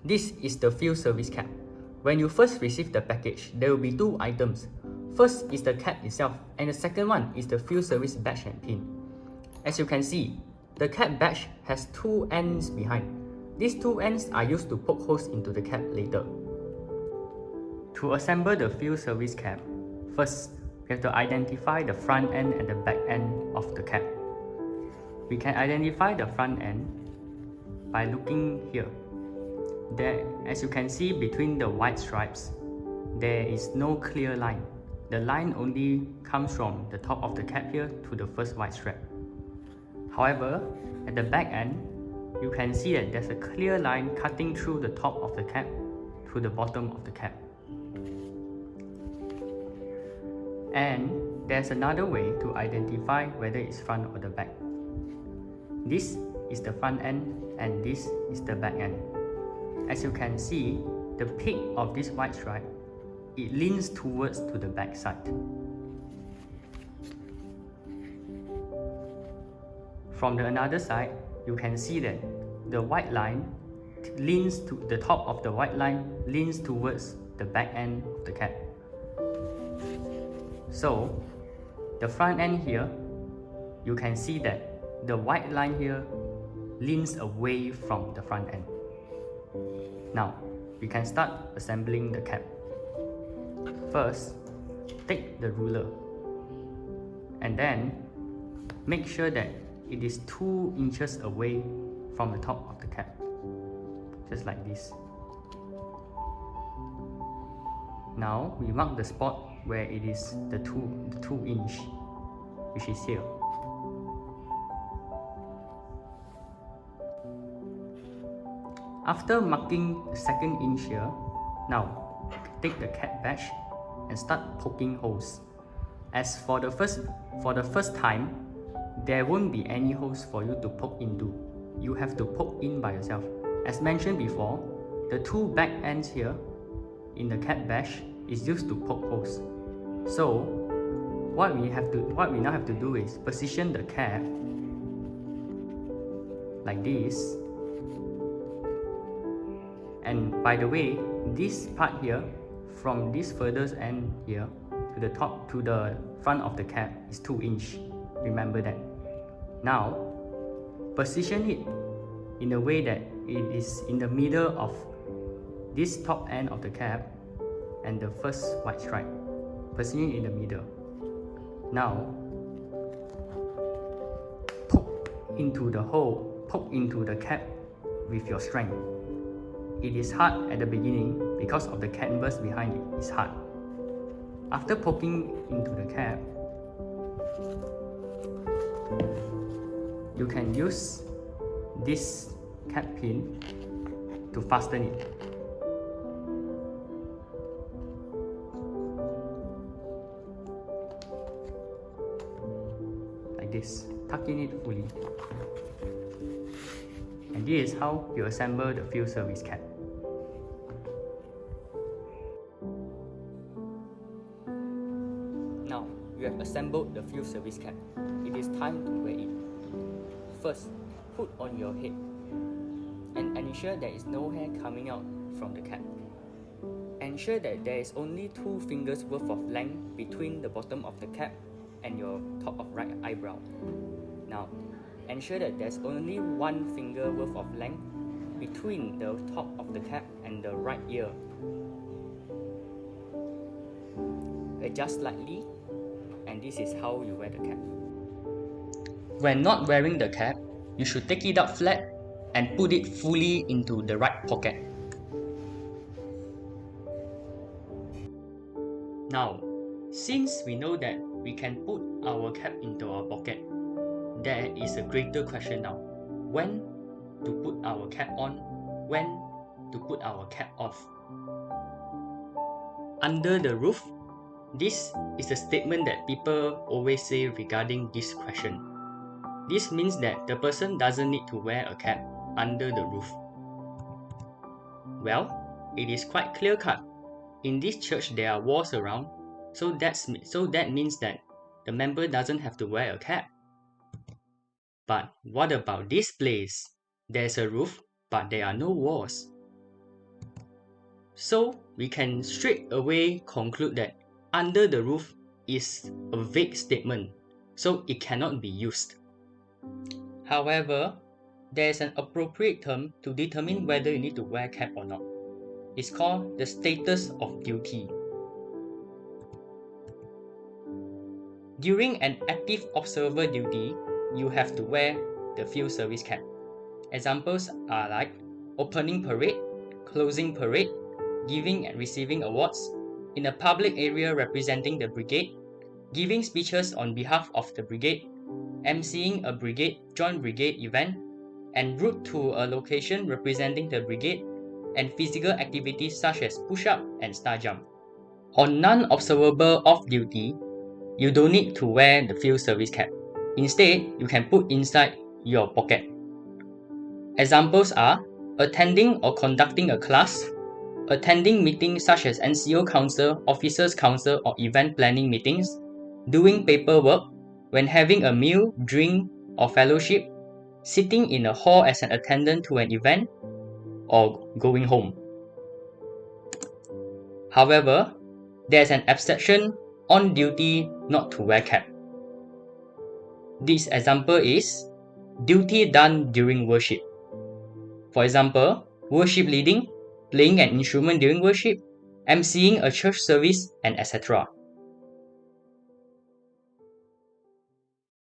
This is the field service cap. When you first receive the package, there will be two items. First is the cap itself, and the second one is the field service badge and pin. As you can see, the cap badge has two ends behind. These two ends are used to poke holes into the cap later. To assemble the field service cap, first, we have to identify the front end and the back end of the cap. We can identify the front end by looking here. There, as you can see between the white stripes, there is no clear line. The line only comes from the top of the cap here to the first white strap. However, at the back end, you can see that there's a clear line cutting through the top of the cap to the bottom of the cap. And there's another way to identify whether it's front or the back. This is the front end and this is the back end. As you can see, the peak of this white stripe, it leans towards to the back side. From the another side, you can see that the white line leans to the top of the white line leans towards the back end of the cap. So, the front end here, you can see that the white line here leans away from the front end. Now, we can start assembling the cap. First, take the ruler and then make sure that it is 2 inches away from the top of the cap, just like this. Now, we mark the spot where it is the 2 inch, which is here. After marking the 2nd inch here, now take the cap badge and start poking holes. As for the first time, there won't be any holes for you to poke into. You have to poke in by yourself. As mentioned before, the 2 back ends here in the cap badge is used to poke holes. So what we now have to do is position the cap like this. And by the way, this part here, from this furthest end here to the top to the front of the cap is 2 inch. Remember that. Now, position it in a way that it is in the middle of this top end of the cap and the first white stripe. Position it in the middle. Now, poke into the hole, poke into the cap with your strength. It is hard at the beginning because of the canvas behind it. It's hard. After poking into the cap, you can use this cap pin to fasten it. Like this, tuck in it fully. And this is how you assemble the field service cap. Now, you have assembled the field service cap. It is time to wear it. First, put on your head and ensure there is no hair coming out from the cap. Ensure that there is only 2 fingers worth of length between the bottom of the cap and your top of right eyebrow. Now, ensure that there's only 1 finger worth of length between the top of the cap and the right ear. Adjust slightly, and this is how you wear the cap. When not wearing the cap, you should take it out flat and put it fully into the right pocket. Now, since we know that we can put our cap into our pocket, there is a greater question now. When to put our cap on, when to put our cap off. Under the roof, this is a statement that people always say regarding this question. This means that the person doesn't need to wear a cap under the roof. Well, it is quite clear-cut. In this church there are walls around, so that means that the member doesn't have to wear a cap. But what about this place? There's a roof, but there are no walls. So we can straight away conclude that under the roof is a vague statement, so it cannot be used. However, there is an appropriate term to determine whether you need to wear cap or not. It's called the status of duty. During an active observer duty, you have to wear the field service cap. Examples are like opening parade, closing parade, giving and receiving awards, in a public area representing the brigade, giving speeches on behalf of the brigade, emceeing a brigade joint brigade event, en route to a location representing the brigade, and physical activities such as push-up and star jump. On non-observable off-duty, you don't need to wear the field service cap. Instead, you can put inside your pocket. Examples are attending or conducting a class, attending meetings such as NCO Council, Officers Council, or event planning meetings, doing paperwork, when having a meal, drink, or fellowship, sitting in a hall as an attendant to an event, or going home. However, there's an exception on duty not to wear cap. This example is duty done during worship. For example, worship leading, playing an instrument during worship, emceeing a church service, and etc.